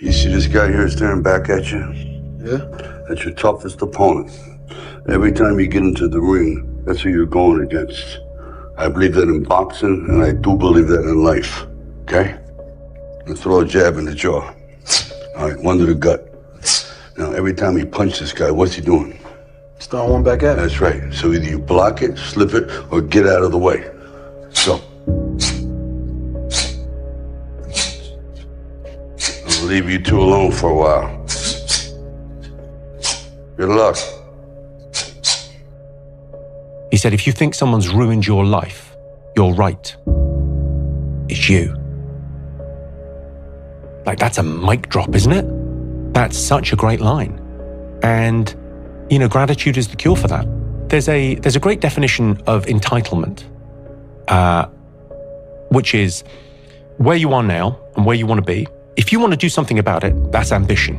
You see this guy here staring back at you? Yeah? That's your toughest opponent. Every time you get into the ring, that's who you're going against. I believe that in boxing, and I do believe that in life. Okay? Let's throw a jab in the jaw. All right, one to the gut. Now, every time you punch this guy, what's he doing? He's throwing one back at me. That's right. So either you block it, slip it, or get out of the way. So. I'll leave you two alone for a while. Good luck. He said, if you think someone's ruined your life, you're right. It's you. Like, that's a mic drop, isn't it? That's such a great line. And, you know, gratitude is the cure for that. There's a great definition of entitlement, which is where you are now and where you want to be. If you want to do something about it, that's ambition.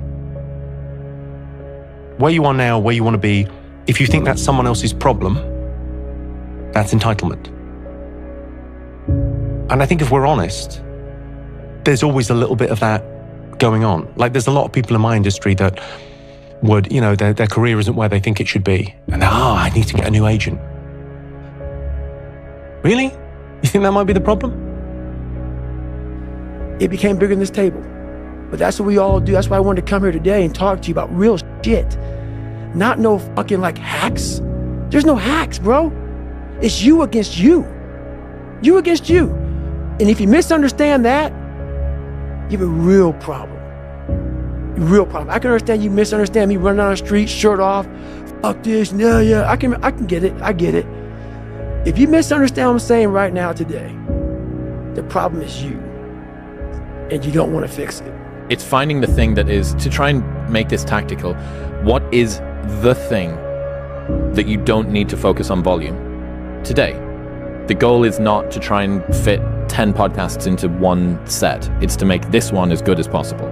Where you are now, where you want to be, if you think that's someone else's problem, that's entitlement. And I think if we're honest, there's always a little bit of that going on. Like, there's a lot of people in my industry that would, you know, their career isn't where they think it should be. And I need to get a new agent. Really? You think that might be the problem? It became bigger than this table. But that's what we all do. That's why I wanted to come here today and talk to you about real shit. Not no fucking like hacks. There's no hacks, bro. It's you against you. You against you. And if you misunderstand that, you have a real problem. Real problem. I can understand you misunderstand me running down the street, shirt off, fuck this, yeah, I can get it, I get it. If you misunderstand what I'm saying right now today, the problem is you, and you don't want to fix it. It's finding the thing that is, to try and make this tactical, what is the thing that you don't need to focus on volume today? The goal is not to try and fit 10 podcasts into one set. It's to make this one as good as possible.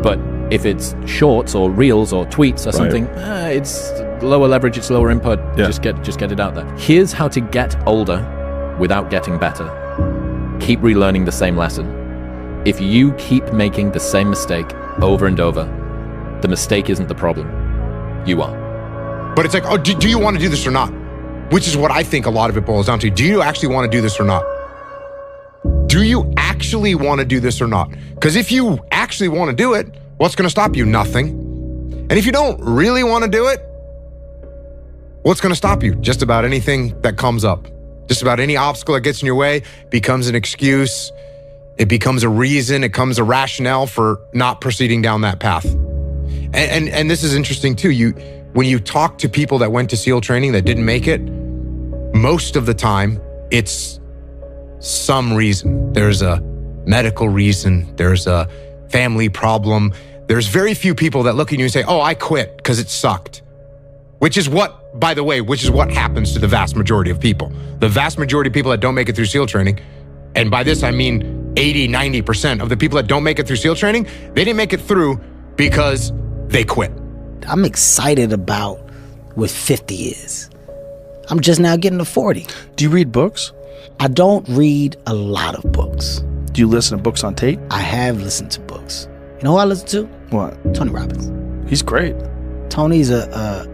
But if it's shorts or reels or tweets or something, it's lower leverage, it's lower input. Yeah. Just get it out there. Here's how to get older without getting better. Keep relearning the same lesson. If you keep making the same mistake over and over, the mistake isn't the problem. You are. But it's like, oh, do you want to do this or not? Which is what I think a lot of it boils down to. Do you actually want to do this or not? Do you actually want to do this or not? Because if you actually want to do it, what's going to stop you? Nothing. And if you don't really want to do it, what's going to stop you? Just about anything that comes up. Just about any obstacle that gets in your way becomes an excuse. It becomes a reason. It becomes a rationale for not proceeding down that path. And this is interesting too. When you talk to people that went to SEAL training that didn't make it, most of the time it's some reason. There's a medical reason. There's a family problem. There's very few people that look at you and say, oh, I quit because it sucked. Which is what, by the way, happens to the vast majority of people. The vast majority of people that don't make it through SEAL training, and by this I mean 80, 90% of the people that don't make it through SEAL training, they didn't make it through because they quit. I'm excited about what 50 is. I'm just now getting to 40. Do you read books? I don't read a lot of books. Do you listen to books on tape? I have listened to books. You know who I listen to? What? Tony Robbins. He's great. Tony's I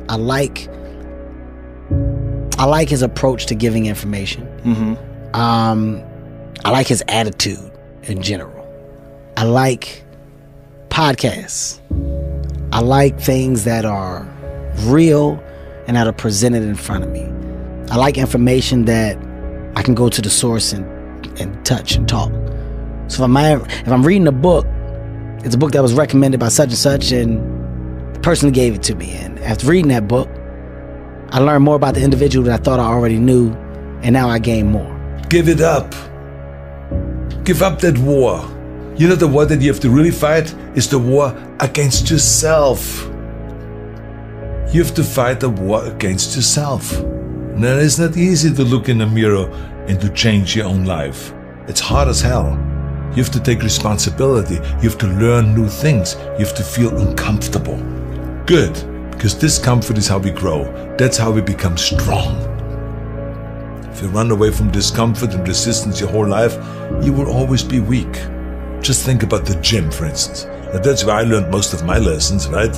like his approach to giving information. Mm-hmm. I like his attitude in general. I like podcasts. I like things that are real and that are presented in front of me. I like information that I can go to the source and touch and talk. So if I'm reading a book, it's a book that was recommended by such and such, and the person who gave it to me. And after reading that book, I learned more about the individual that I thought I already knew, and now I gain more. Give it up. Give up that war. You know, the war that you have to really fight is the war against yourself. You have to fight the war against yourself. And then it's not easy to look in the mirror and to change your own life. It's hard as hell. You have to take responsibility. You have to learn new things. You have to feel uncomfortable. Good, because discomfort is how we grow. That's how we become strong. If you run away from discomfort and resistance your whole life, you will always be weak. Just think about the gym, for instance. And that's where I learned most of my lessons, right?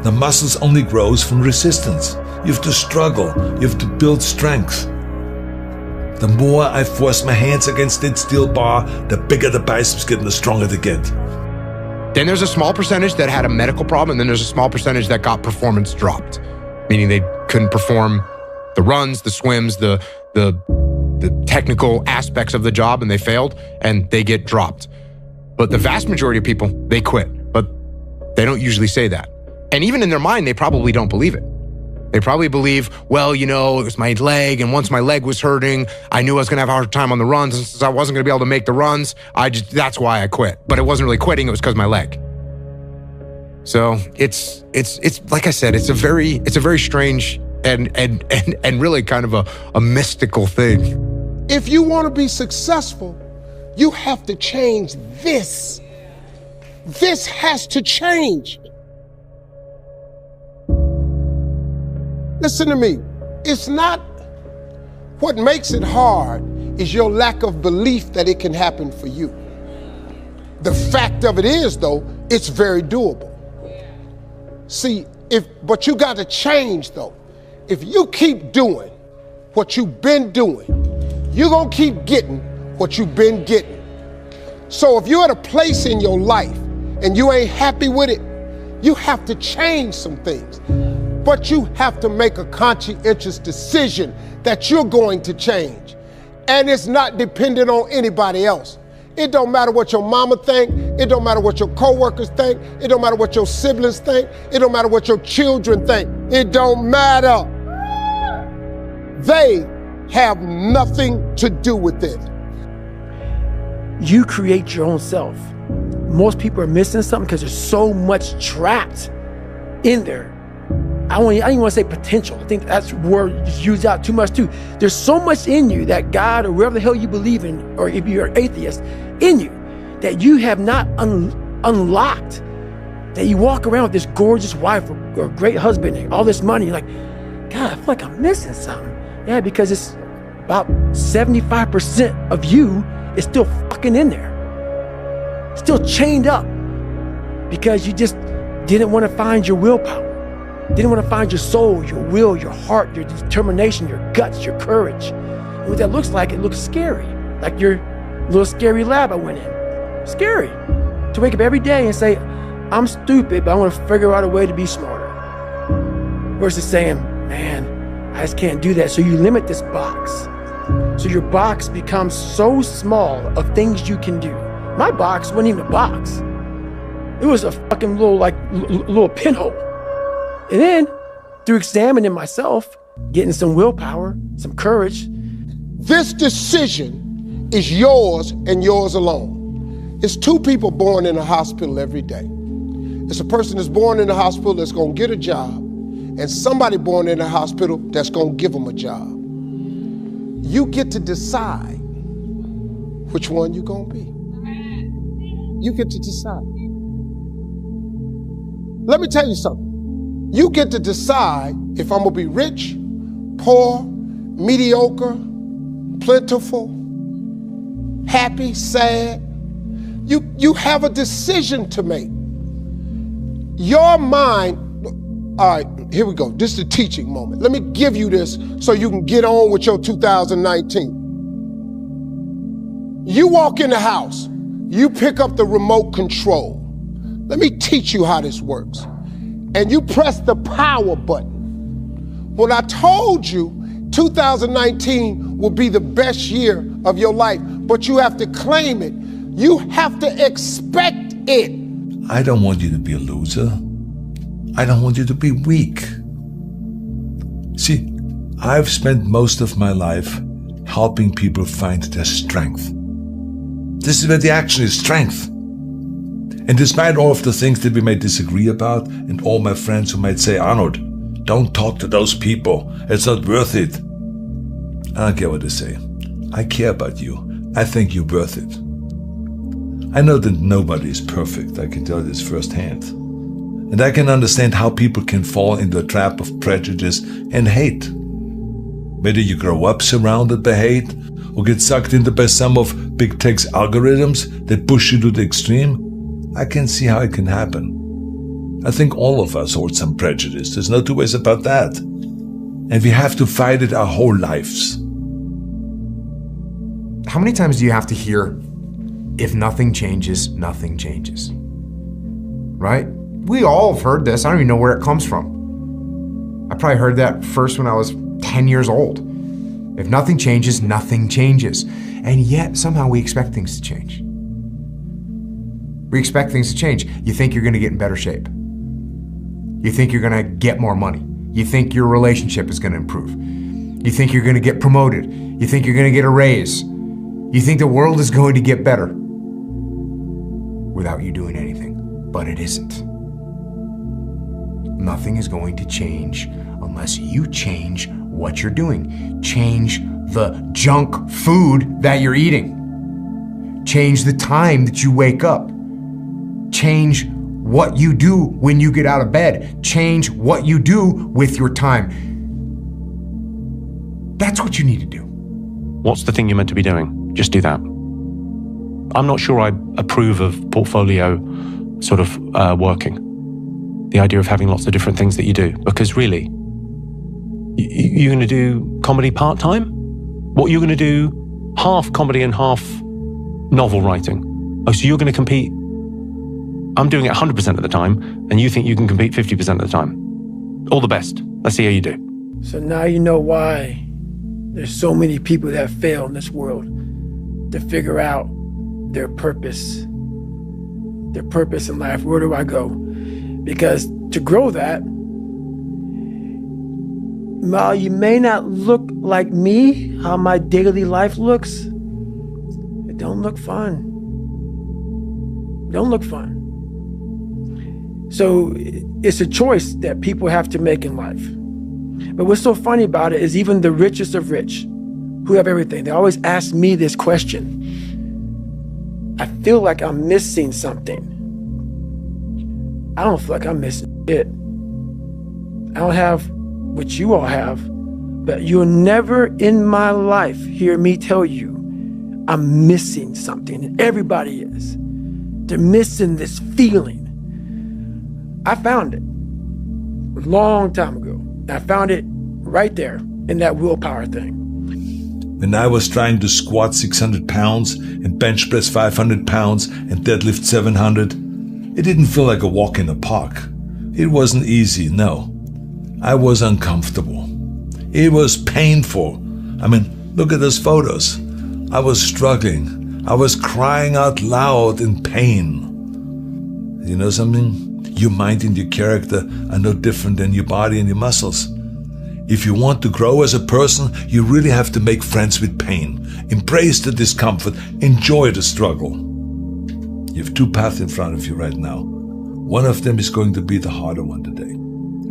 The muscles only grows from resistance. You have to struggle. You have to build strength. The more I force my hands against that steel bar, the bigger the biceps get and the stronger they get. Then there's a small percentage that had a medical problem, and then there's a small percentage that got performance dropped, meaning they couldn't perform the runs, the swims, the technical aspects of the job, and they failed, and they get dropped. But the vast majority of people, they quit, but they don't usually say that. And even in their mind, they probably don't believe it. They probably believe, well, you know, it was my leg, and once my leg was hurting, I knew I was gonna have a hard time on the runs, and since I wasn't gonna be able to make the runs, that's why I quit. But it wasn't really quitting, it was because of my leg. So it's like I said, it's a very strange and really kind of a mystical thing. If you want to be successful, you have to change this. This has to change. Listen to me. It's not what makes it hard is your lack of belief that it can happen for you. The fact of it is, though, it's very doable. See, but you got to change, though. If you keep doing what you've been doing, you're going to keep getting what you've been getting. So if you're at a place in your life and you ain't happy with it, you have to change some things. But you have to make a conscientious decision that you're going to change. And it's not dependent on anybody else. It don't matter what your mama think. It don't matter what your coworkers think. It don't matter what your siblings think. It don't matter what your children think. It don't matter. They have nothing to do with it. You create your own self. Most people are missing something because there's so much trapped in there. I don't even want to say potential. I think that's a word used out too much too. There's so much in you that God or whatever the hell you believe in, or if you're an atheist, in you that you have not unlocked. That you walk around with this gorgeous wife or great husband and all this money. You're like, God, I feel like I'm missing something. Yeah, because it's about 75% of you is still fucking in there. Still chained up because you just didn't want to find your willpower. Didn't want to find your soul, your will, your heart, your determination, your guts, your courage. And what that looks like, it looks scary. Like your little scary lab I went in. Scary. To wake up every day and say, I'm stupid, but I want to figure out a way to be smarter. Versus saying, man, I just can't do that. So you limit this box. So your box becomes so small of things you can do. My box wasn't even a box. It was a fucking little pinhole. And then, through examining myself, getting some willpower, some courage. This decision is yours and yours alone. It's two people born in a hospital every day. It's a person that's born in a hospital that's gonna get a job, and somebody born in a hospital that's gonna give them a job. You get to decide which one you're gonna be. You get to decide. Let me tell you something. You get to decide if I'm gonna be rich, poor, mediocre, plentiful, happy, sad. You have a decision to make. Your mind, all right, here we go. This is the teaching moment. Let me give you this so you can get on with your 2019. You walk in the house, you pick up the remote control. Let me teach you how this works. And you press the power button. When I told you 2019 will be the best year of your life, but you have to claim it. You have to expect it. I don't want you to be a loser. I don't want you to be weak. See, I've spent most of my life helping people find their strength. This is where the action is, strength. And despite all of the things that we may disagree about, and all my friends who might say, Arnold, don't talk to those people, it's not worth it. I don't care what they say. I care about you. I think you're worth it. I know that nobody is perfect, I can tell you this firsthand. And I can understand how people can fall into a trap of prejudice and hate. Whether you grow up surrounded by hate, or get sucked into by some of Big Tech's algorithms that push you to the extreme, I can see how it can happen. I think all of us hold some prejudice. There's no two ways about that. And we have to fight it our whole lives. How many times do you have to hear, if nothing changes, nothing changes? Right? We all have heard this. I don't even know where it comes from. I probably heard that first when I was 10 years old. If nothing changes, nothing changes. And yet, somehow we expect things to change. We expect things to change. You think you're gonna get in better shape. You think you're gonna get more money. You think your relationship is gonna improve. You think you're gonna get promoted. You think you're gonna get a raise. You think the world is going to get better without you doing anything, but it isn't. Nothing is going to change unless you change what you're doing. Change the junk food that you're eating. Change the time that you wake up. Change what you do when you get out of bed. Change what you do with your time. That's what you need to do. What's the thing you're meant to be doing? Just do that. I'm not sure I approve of portfolio sort of working. The idea of having lots of different things that you do. Because really, you're going to do comedy part-time? What, you're going to do half comedy and half novel writing? Oh, so you're going to compete? I'm doing it 100% of the time, and you think you can compete 50% of the time. All the best. Let's see how you do. So now you know why there's so many people that fail in this world to figure out their purpose in life. Where do I go? Because to grow that, while you may not look like me, how my daily life looks, it don't look fun. Don't look fun. So it's a choice that people have to make in life. But what's so funny about it is even the richest of rich, who have everything, they always ask me this question. I feel like I'm missing something. I don't feel like I'm missing it. I don't have what you all have, but you'll never in my life hear me tell you I'm missing something. And everybody is. They're missing this feeling. I found it a long time ago. I found it right there in that willpower thing. When I was trying to squat 600 pounds and bench press 500 pounds and deadlift 700, it didn't feel like a walk in the park. It wasn't easy, no. I was uncomfortable. It was painful. I mean, look at those photos. I was struggling. I was crying out loud in pain. You know something? Your mind and your character are no different than your body and your muscles. If you want to grow as a person, you really have to make friends with pain. Embrace the discomfort. Enjoy the struggle. You have two paths in front of you right now. One of them is going to be the harder one today.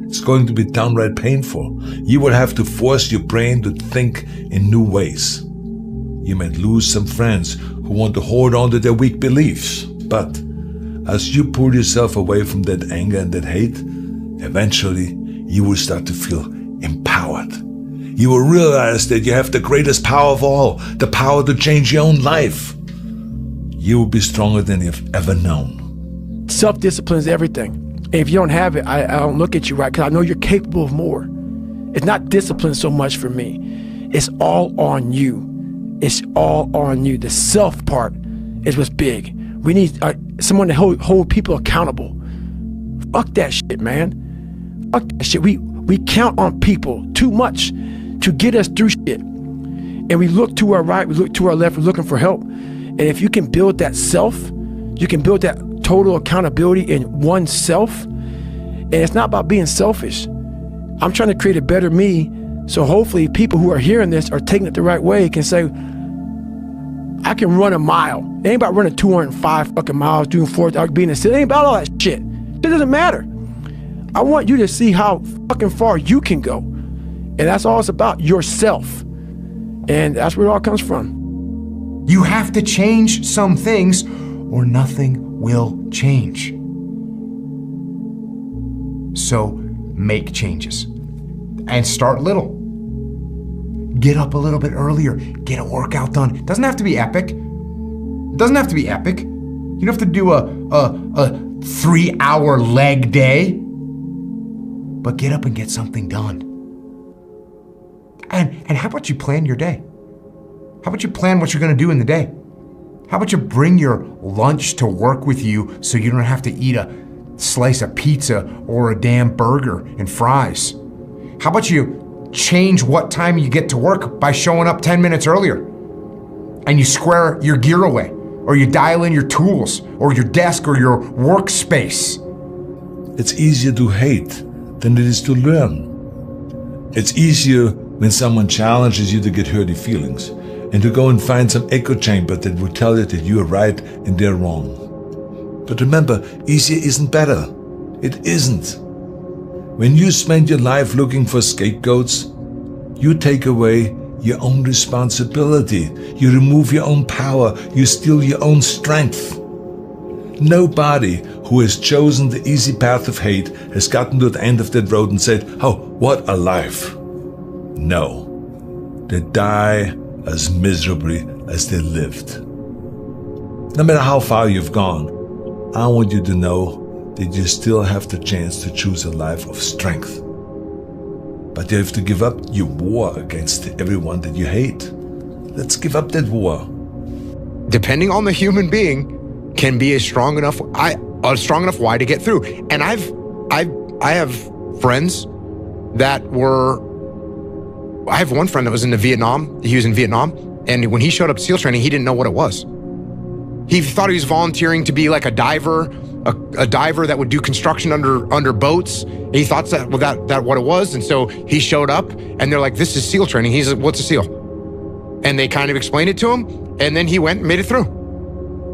It's going to be downright painful. You will have to force your brain to think in new ways. You might lose some friends who want to hold on to their weak beliefs. But as you pull yourself away from that anger and that hate, eventually you will start to feel empowered. You will realize that you have the greatest power of all, the power to change your own life. You will be stronger than you've ever known. Self-discipline is everything. And if you don't have it, I don't look at you right, because I know you're capable of more. It's not discipline so much for me. It's all on you. It's all on you. The self part is what's big. We need someone to hold people accountable. Fuck that shit, man. Fuck that shit. We count on people too much to get us through shit. And we look to our right, we look to our left, we're looking for help. And if you can build that self, you can build that total accountability in oneself. And it's not about being selfish. I'm trying to create a better me. So hopefully people who are hearing this are taking it the right way, can say, I can run a mile. It ain't about running 205 fucking miles, doing 4,000, being a city. It ain't about all that shit. It doesn't matter. I want you to see how fucking far you can go. And that's all it's about, yourself. And that's where it all comes from. You have to change some things or nothing will change. So make changes and start little. Get up a little bit earlier, get a workout done. It doesn't have to be epic. It doesn't have to be epic. You don't have to do a 3-hour leg day. But get up and get something done. And how about you plan your day? How about you plan what you're gonna do in the day? How about you bring your lunch to work with you so you don't have to eat a slice of pizza or a damn burger and fries? How about you change what time you get to work by showing up 10 minutes earlier? And you square your gear away, or you dial in your tools, or your desk, or your workspace. It's easier to hate than it is to learn. It's easier when someone challenges you to get hurty feelings and to go and find some echo chamber that will tell you that you are right and they're wrong. But remember, easier isn't better. It isn't. When you spend your life looking for scapegoats, you take away your own responsibility. You remove your own power. You steal your own strength. Nobody who has chosen the easy path of hate has gotten to the end of that road and said, "Oh, what a life." No. They die as miserably as they lived. No matter how far you've gone, I want you to know that you still have the chance to choose a life of strength. But you have to give up your war against everyone that you hate. Let's give up that war. Depending on the human being, can be a strong enough why to get through. And I have friends that were. I have one friend that was in Vietnam. He was in Vietnam, and when he showed up to SEAL training, he didn't know what it was. He thought he was volunteering to be like a diver that would do construction under boats. And he thought that what it was, and so he showed up, and they're like, "This is SEAL training." He's like, "What's a SEAL?" And they kind of explained it to him, and then he went and made it through.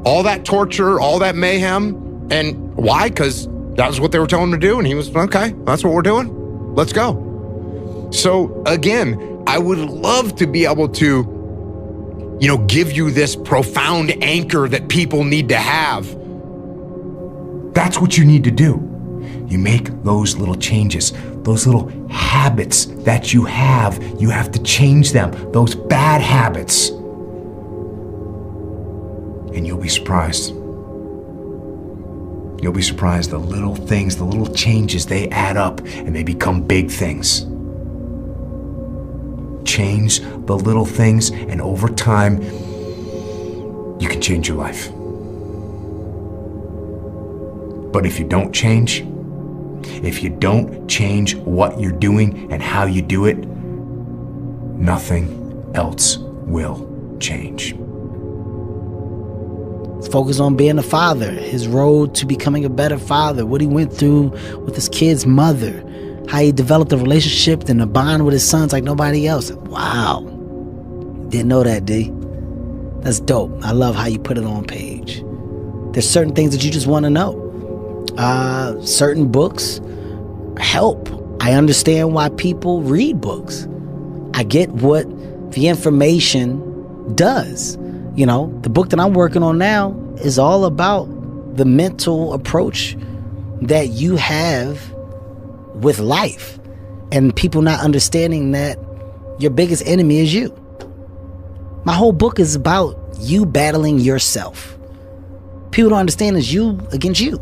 All that torture, all that mayhem, and why? Because that was what they were telling him to do, and he was, okay, that's what we're doing. Let's go. So again, I would love to be able to, give you this profound anchor that people need to have. That's what you need to do. You make those little changes, those little habits that you have to change them, those bad habits. And you'll be surprised. You'll be surprised, the little things, the little changes, they add up and they become big things. Change the little things, and over time, you can change your life. But if you don't change what you're doing and how you do it, nothing else will change. Focus on being a father, his road to becoming a better father, what he went through with his kid's mother, how he developed a relationship and a bond with his sons like nobody else. Wow. Didn't know that, D. That's dope. I love how you put it on page. There's certain things that you just want to know. Certain books help. I understand why people read books. I get what the information does. The book that I'm working on now is all about the mental approach that you have with life, and people not understanding that your biggest enemy is you. My whole book is about you battling yourself. People don't understand it's you against you.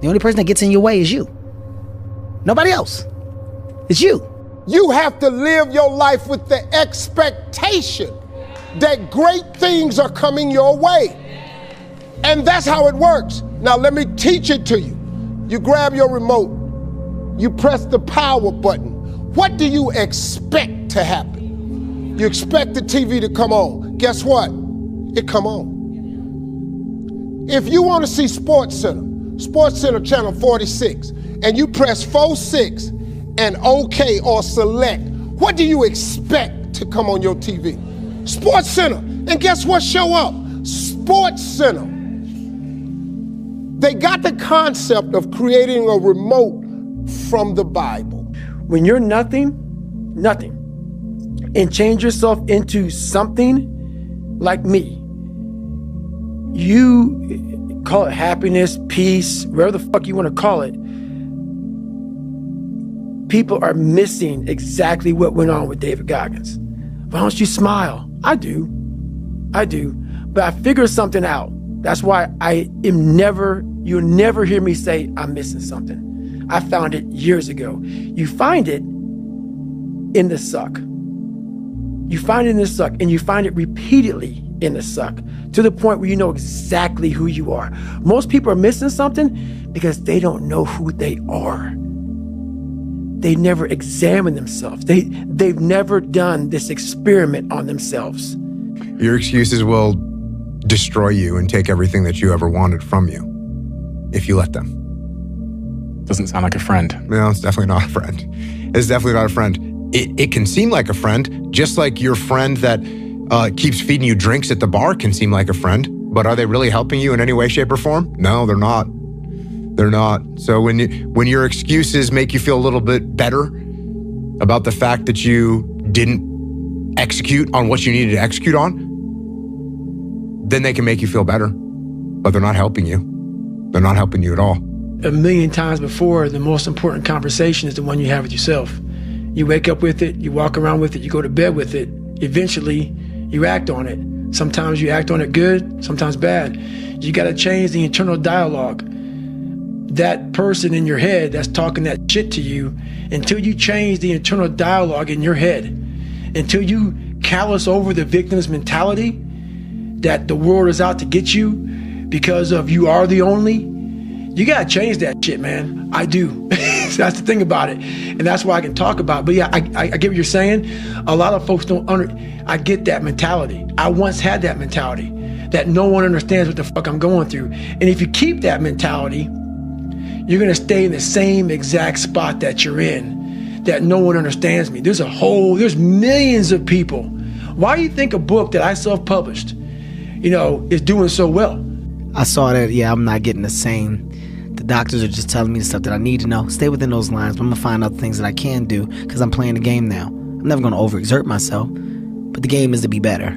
The only person that gets in your way is you. Nobody else. It's you. You have to live your life with the expectation that great things are coming your way. And that's how it works. Now let me teach it to you. You grab your remote, you press the power button. What do you expect to happen? You expect the TV to come on. Guess what? It come on. If you want to see Sports Center channel 46, and you press 46 and OK or select, what do you expect to come on your TV? Sports Center. And guess what show up? Sports Center. They got the concept of creating a remote from the Bible. When you're nothing, and change yourself into something like me, you call it happiness, peace, whatever the fuck you want to call it, people are missing exactly what went on with David Goggins. Why don't you smile? I do. But I figured something out. That's why you'll never hear me say I'm missing something. I found it years ago. You find it in the suck. You find it in the suck, and you find it repeatedly in the suck, to the point where you know exactly who you are. Most people are missing something because they don't know who they are. They never examine themselves. They've never done this experiment on themselves. Your excuses will destroy you and take everything that you ever wanted from you if you let them. Doesn't sound like a friend. No, it's definitely not a friend. It's definitely not a friend. It can seem like a friend, just like your friend that keeps feeding you drinks at the bar can seem like a friend, but are they really helping you in any way, shape, or form? No, they're not. They're not. So when your excuses make you feel a little bit better about the fact that you didn't execute on what you needed to execute on, then they can make you feel better, but they're not helping you. They're not helping you at all. A million times before, the most important conversation is the one you have with yourself. You wake up with it, you walk around with it, you go to bed with it. Eventually, you act on it. Sometimes you act on it good, sometimes bad. You got to change the internal dialogue. That person in your head that's talking that shit to you, until you change the internal dialogue in your head, until you callous over the victim's mentality that the world is out to get you because of you are the only, you got to change that shit, man. I do. So that's the thing about it. And that's why I can talk about it. But yeah, I get what you're saying. A lot of folks don't I get that mentality. I once had that mentality that no one understands what the fuck I'm going through. And if you keep that mentality, you're going to stay in the same exact spot that you're in, that no one understands me. There's millions of people. Why do you think a book that I self-published, is doing so well? I saw that, I'm not getting the same. The doctors are just telling me the stuff that I need to know. Stay within those lines, but I'm going to find out the things that I can do because I'm playing the game now. I'm never going to overexert myself, but the game is to be better.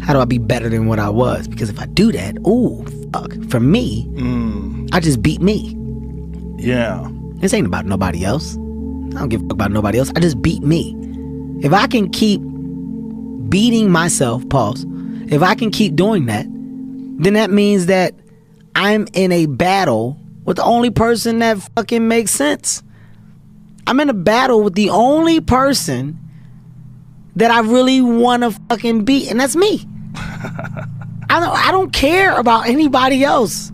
How do I be better than what I was? Because if I do that, for me, I just beat me. Yeah. This ain't about nobody else. I don't give a fuck about nobody else. I just beat me. If I can keep beating myself, if I can keep doing that, then that means that I'm in a battle with the only person that fucking makes sense. I'm in a battle with the only person that I really want to fucking beat, and that's me. I don't care about anybody else.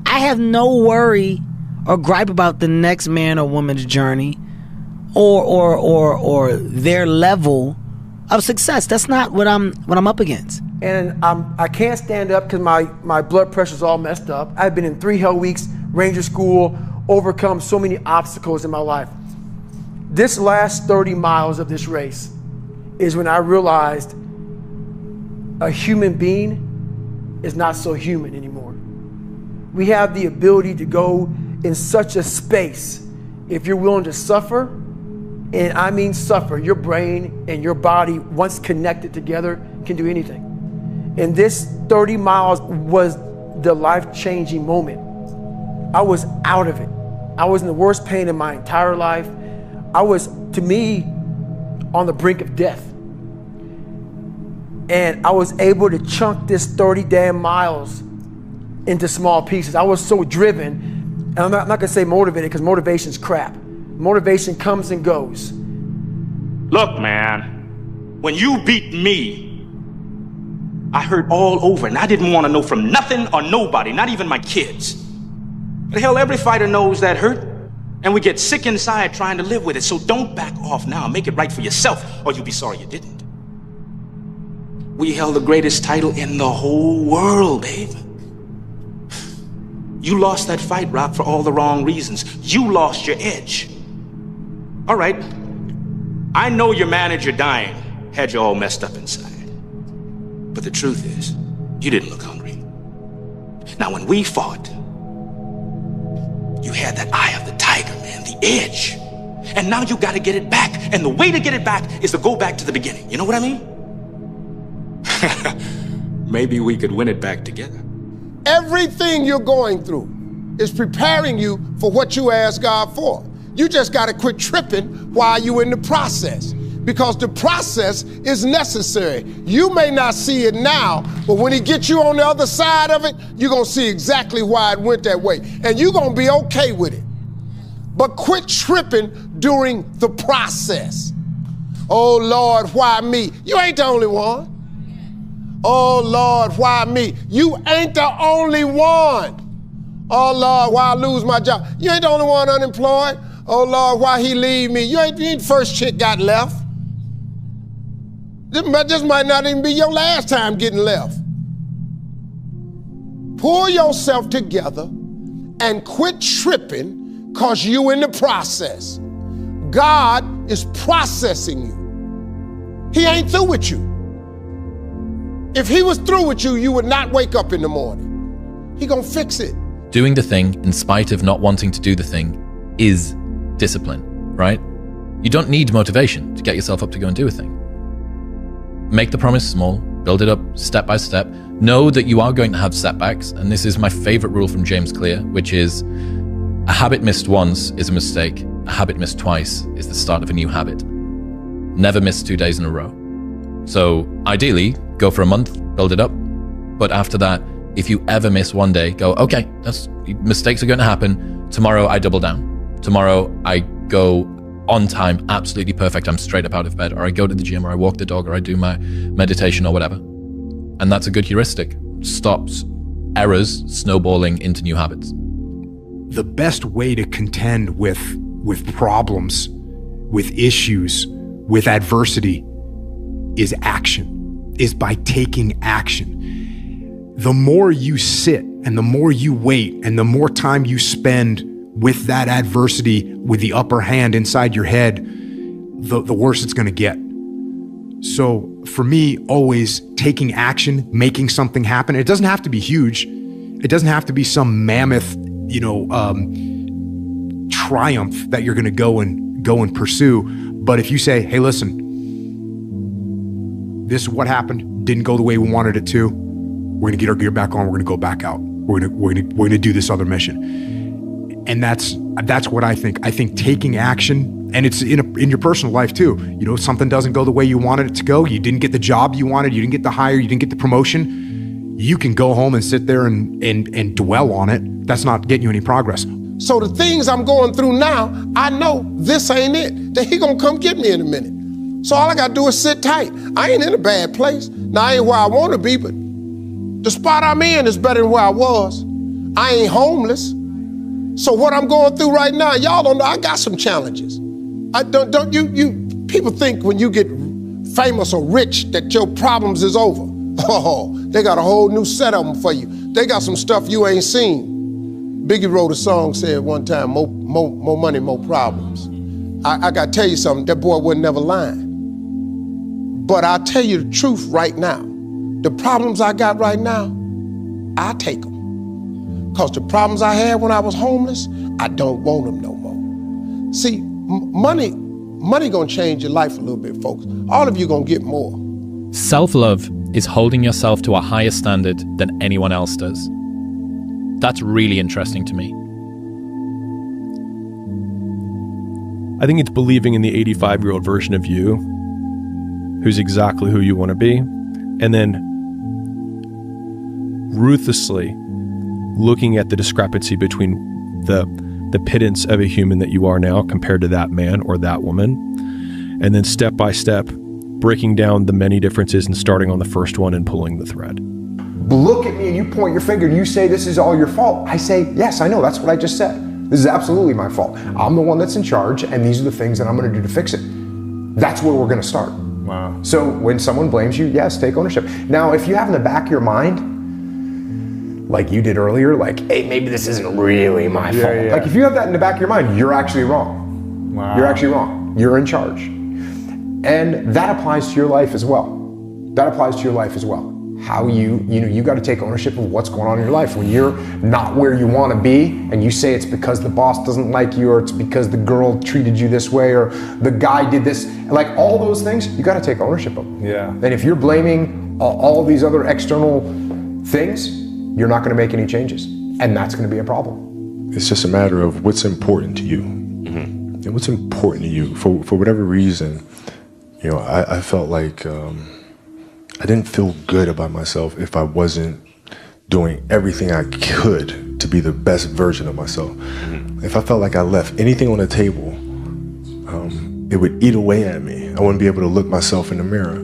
I have no worry or gripe about the next man or woman's journey or their level of success. That's not what I'm up against. And I can't stand up because my blood pressure's all messed up. I've been in 3 hell weeks, Ranger School, overcome so many obstacles in my life. This last 30 miles of this race is when I realized a human being is not so human anymore. We have the ability to go in such a space if you're willing to suffer, and I mean suffer. Your brain and your body, once connected together, can do anything. And this 30 miles was the life-changing moment. I was out of it. I was in the worst pain in my entire life. I was, to me, on the brink of death. And I was able to chunk this 30 damn miles into small pieces. I was so driven, and I'm not gonna say motivated because motivation's crap. Motivation comes and goes. Look, man, when you beat me, I hurt all over, and I didn't want to know from nothing or nobody, not even my kids. But hell, every fighter knows that hurt, and we get sick inside trying to live with it. So don't back off now. Make it right for yourself, or you'll be sorry you didn't. We held the greatest title in the whole world, babe. You lost that fight, Rock, for all the wrong reasons. You lost your edge. All right, I know your manager dying had you all messed up inside. But the truth is, you didn't look hungry. Now, when we fought, you had that eye of the tiger, man, the edge. And now you got to get it back. And the way to get it back is to go back to the beginning. You know what I mean? Maybe we could win it back together. Everything you're going through is preparing you for what you asked God for. You just got to quit tripping while you're in the process. because the process is necessary. You may not see it now, but when he gets you on the other side of it, you're gonna see exactly why it went that way. And you're gonna be okay with it. But quit tripping during the process. Oh Lord, why me? You ain't the only one. Oh Lord, why me? You ain't the only one. Oh Lord, why I lose my job? You ain't the only one unemployed. Oh Lord, why he leave me? You ain't the first chick got left. This might not even be your last time getting left. Pull yourself together and quit tripping because you in the process. God is processing you. He ain't through with you. If he was through with you, you would not wake up in the morning. He gonna fix it. Doing the thing in spite of not wanting to do the thing is discipline, right? You don't need motivation to get yourself up to go and do a thing. Make the promise small, build it up step by step. Know that you are going to have setbacks, and this is my favorite rule from James Clear, which is a habit missed once is a mistake. A habit missed twice is the start of a new habit. Never miss 2 days in a row. So ideally, go for a month, build it up. But after that, if you ever miss one day, go, okay, mistakes are going to happen. Tomorrow I double down. Tomorrow I go on time, absolutely perfect. I'm straight up out of bed, or I go to the gym, or I walk the dog, or I do my meditation or whatever. And that's a good heuristic. Stops errors snowballing into new habits. The best way to contend with problems, with issues, with adversity is action, is by taking action. The more you sit and the more you wait and the more time you spend with that adversity, with the upper hand inside your head, the worse it's gonna get. So for me, always taking action, making something happen. It doesn't have to be huge. It doesn't have to be some mammoth, triumph that you're gonna go and pursue. But if you say, hey, listen, this is what happened, didn't go the way we wanted it to, we're gonna get our gear back on, we're gonna go back out. We're gonna do this other mission. And that's what I think. I think taking action, and it's in your personal life too. Something doesn't go the way you wanted it to go. You didn't get the job you wanted. You didn't get the hire. You didn't get the promotion. You can go home and sit there and dwell on it. That's not getting you any progress. So the things I'm going through now, I know this ain't it. That he gonna come get me in a minute. So all I gotta do is sit tight. I ain't in a bad place. Now I ain't where I wanna be, but the spot I'm in is better than where I was. I ain't homeless. So what I'm going through right now, y'all don't know, I got some challenges. People think when you get famous or rich that your problems is over. Oh, they got a whole new set of them for you. They got some stuff you ain't seen. Biggie wrote a song said one time, more money, more problems. I gotta tell you something, that boy wasn't never lying. But I'll tell you the truth right now. The problems I got right now, I take them. Because the problems I had when I was homeless, I don't want them no more. See, money gonna change your life a little bit, folks. All of you gonna get more. Self-love is holding yourself to a higher standard than anyone else does. That's really interesting to me. I think it's believing in the 85-year-old version of you, who's exactly who you want to be, and then ruthlessly looking at the discrepancy between the pittance of a human that you are now compared to that man or that woman, and then step by step breaking down the many differences and starting on the first one and pulling the thread. Look at me and you point your finger and you say this is all your fault. I say, yes, I know, that's what I just said. This is absolutely my fault. I'm the one that's in charge and these are the things that I'm gonna do to fix it. That's where we're gonna start. Wow. So when someone blames you, yes, take ownership. Now, if you have in the back of your mind, like you did earlier, like, hey, maybe this isn't really my fault. Yeah. Like if you have that in the back of your mind, you're actually wrong. Wow. You're actually wrong. You're in charge. And that applies to your life as well. That applies to your life as well. How you got to take ownership of what's going on in your life. When you're not where you want to be and you say it's because the boss doesn't like you or it's because the girl treated you this way or the guy did this, like all those things, you got to take ownership of them. Yeah. And if you're blaming all these other external things, you're not going to make any changes. And that's going to be a problem. It's just a matter of what's important to you. Mm-hmm. And what's important to you for whatever reason. You know, I felt like I didn't feel good about myself if I wasn't doing everything I could to be the best version of myself. If I felt like I left anything on the table, it would eat away at me. I wouldn't be able to look myself in the mirror.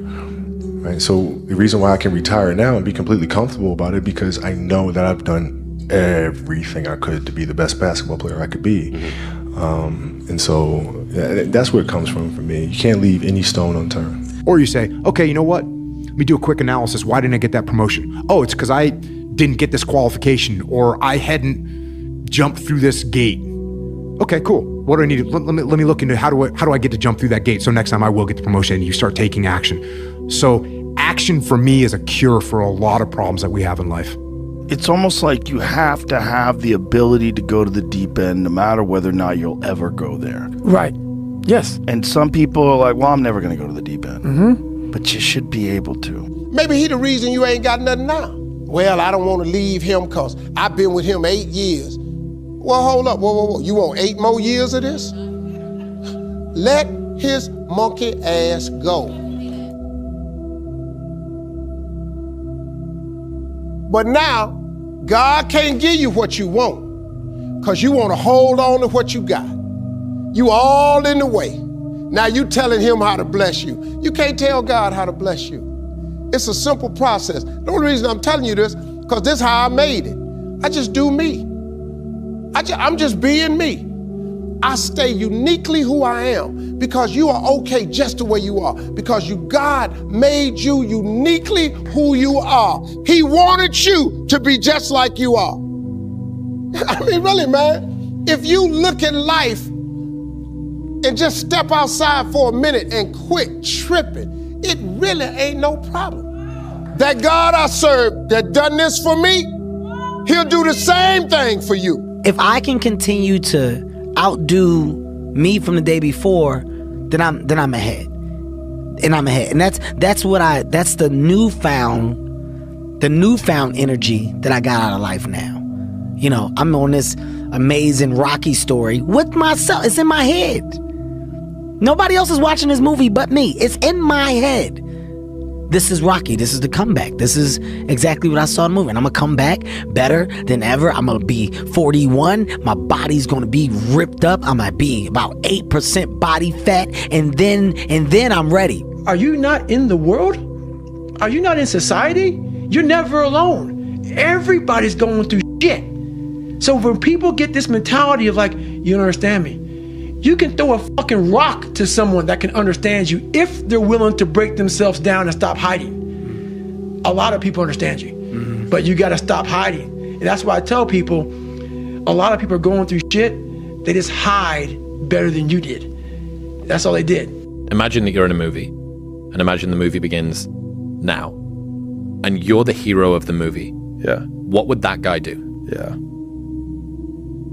Right? So the reason why I can retire now and be completely comfortable about it, because I know that I've done everything I could to be the best basketball player I could be. And so that's where it comes from for me. You can't leave any stone unturned. Or you say, okay, you know what? Let me do a quick analysis. Why didn't I get that promotion? Oh, it's because I didn't get this qualification, or I hadn't jumped through this gate. Okay, cool. What do I need? Let me look into how do I get to jump through that gate so next time I will get the promotion, and you start taking action. So action for me is a cure for a lot of problems that we have in life. It's almost like you have to have the ability to go to the deep end no matter whether or not you'll ever go there. Right. Yes. And some people are like, well, I'm never going to go to the deep end. But you should be able to. Maybe he the reason you ain't got nothing now. Well, I don't want to leave him because I've been with him 8 years. Well, hold up. Whoa. You want 8 more years of this? Let his monkey ass go. But now, God can't give you what you want because you want to hold on to what you got. You all in the way. Now you telling him how to bless you. You can't tell God how to bless you. It's a simple process. The only reason I'm telling you this, because this is how I made it. I just do me. I'm just being me. I stay uniquely who I am because you are okay just the way you are, because God made you uniquely who you are. He wanted you to be just like you are. I mean, really, man, if you look at life and just step outside for a minute and quit tripping, it really ain't no problem. That God I serve that done this for me, he'll do the same thing for you. If I can continue to outdo me from the day before, then I'm ahead. And I'm ahead. And that's the newfound energy that I got out of life now. You know, I'm on this amazing Rocky story with myself. It's in my head. Nobody else is watching this movie but me. It's in my head. This is Rocky. This is the comeback. This is exactly what I saw in the movie. And I'm going to come back better than ever. I'm going to be 41. My body's going to be ripped up. I'm going to be about 8% body fat. And then I'm ready. Are you not in the world? Are you not in society? You're never alone. Everybody's going through shit. So when people get this mentality of like, you don't understand me, you can throw a fucking rock to someone that can understand you if they're willing to break themselves down and stop hiding. A lot of people understand you, but you got to stop hiding. And that's why I tell people, a lot of people are going through shit. They just hide better than you did. That's all they did. Imagine that you're in a movie, and imagine the movie begins now, and you're the hero of the movie. Yeah. What would that guy do? Yeah.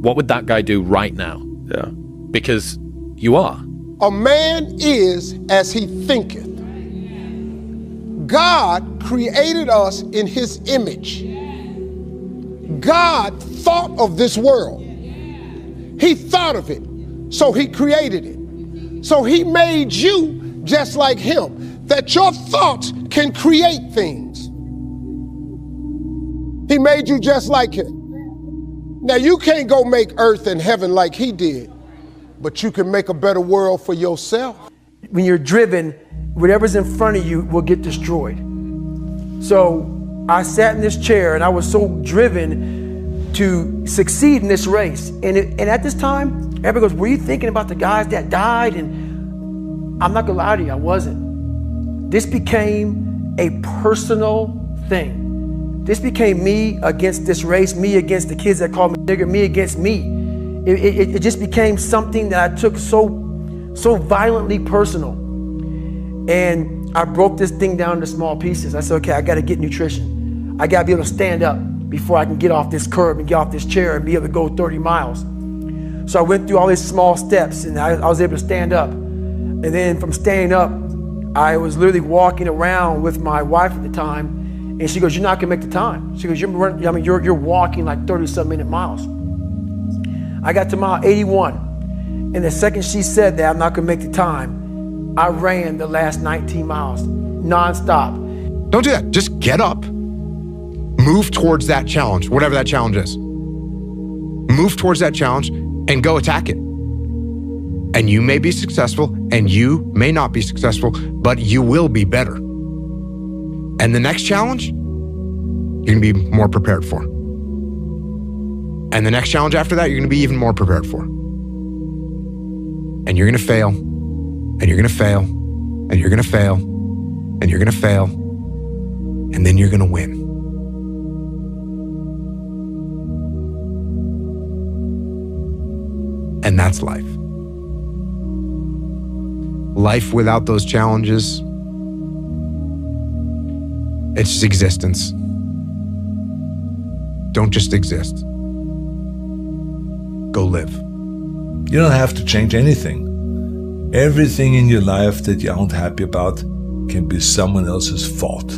What would that guy do right now? Yeah. Because you are. A man is as he thinketh. God created us in his image. God thought of this world. He thought of it, so he created it. So he made you just like him, that your thoughts can create things. He made you just like him. Now you can't go make earth and heaven like he did, but you can make a better world for yourself. When you're driven, whatever's in front of you will get destroyed. So I sat in this chair and I was so driven to succeed in this race. And at this time, everybody goes, were you thinking about the guys that died? And I'm not gonna lie to you, I wasn't. This became a personal thing. This became me against this race, me against the kids that called me nigger, me against me. It just became something that I took so violently personal. And I broke this thing down into small pieces. I said, okay, I gotta get nutrition. I gotta be able to stand up before I can get off this curb and get off this chair and be able to go 30 miles. So I went through all these small steps and I was able to stand up. And then from standing up, I was literally walking around with my wife at the time. And she goes, you're not gonna make the time. She goes, you're walking like 30-some-minute miles. I got to mile 81. And the second she said that I'm not gonna make the time, I ran the last 19 miles, nonstop. Don't do that. Just get up, move towards that challenge, whatever that challenge is. Move towards that challenge and go attack it. And you may be successful and you may not be successful, but you will be better. And the next challenge, you're gonna be more prepared for. And the next challenge after that, you're gonna be even more prepared for. And you're gonna fail, and you're gonna fail, and you're gonna fail, and you're gonna fail, and then you're gonna win. And that's life. Life without those challenges, it's just existence. Don't just exist. Go live. You don't have to change anything. Everything in your life that you aren't happy about can be someone else's fault.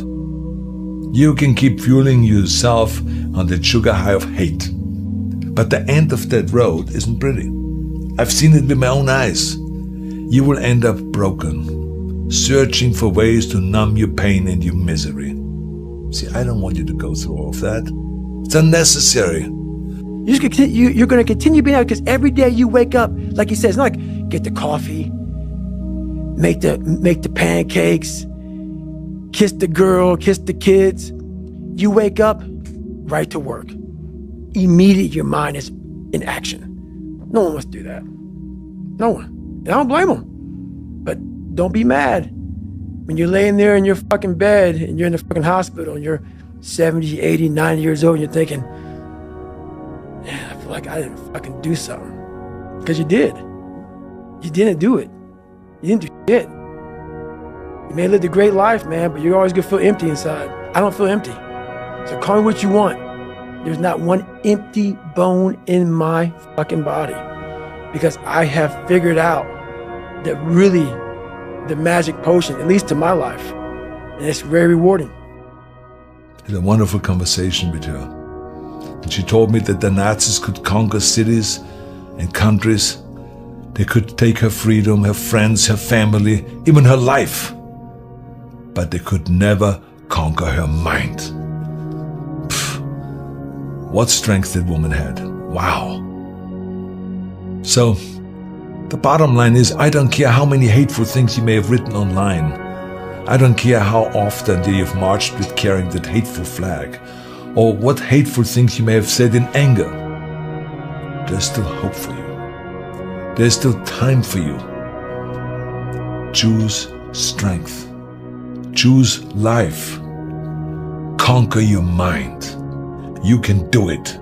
You can keep fueling yourself on that sugar high of hate. But the end of that road isn't pretty. I've seen it with my own eyes. You will end up broken, searching for ways to numb your pain and your misery. See, I don't want you to go through all of that. It's unnecessary. You're going to continue being out because every day you wake up, like he says, it's not like get the coffee, make the pancakes, kiss the girl, kiss the kids. You wake up, right to work. Immediately your mind is in action. No one wants to do that. No one. And I don't blame them. But don't be mad when you're laying there in your fucking bed and you're in the fucking hospital and you're 70, 80, 90 years old and you're thinking, man, I feel like I didn't fucking do something. Because you did. You didn't do it. You didn't do shit. You may have lived a great life, man, but you're always gonna feel empty inside. I don't feel empty. So call me what you want. There's not one empty bone in my fucking body. Because I have figured out that really the magic potion, at least to my life. And it's very rewarding. I had a wonderful conversation with her. And she told me that the Nazis could conquer cities and countries. They could take her freedom, her friends, her family, even her life. But they could never conquer her mind. Pfft. What strength that woman had. Wow. So, the bottom line is, I don't care how many hateful things you may have written online. I don't care how often you've marched with carrying that hateful flag, or what hateful things you may have said in anger. There's still hope for you. There's still time for you. Choose strength. Choose life. Conquer your mind. You can do it.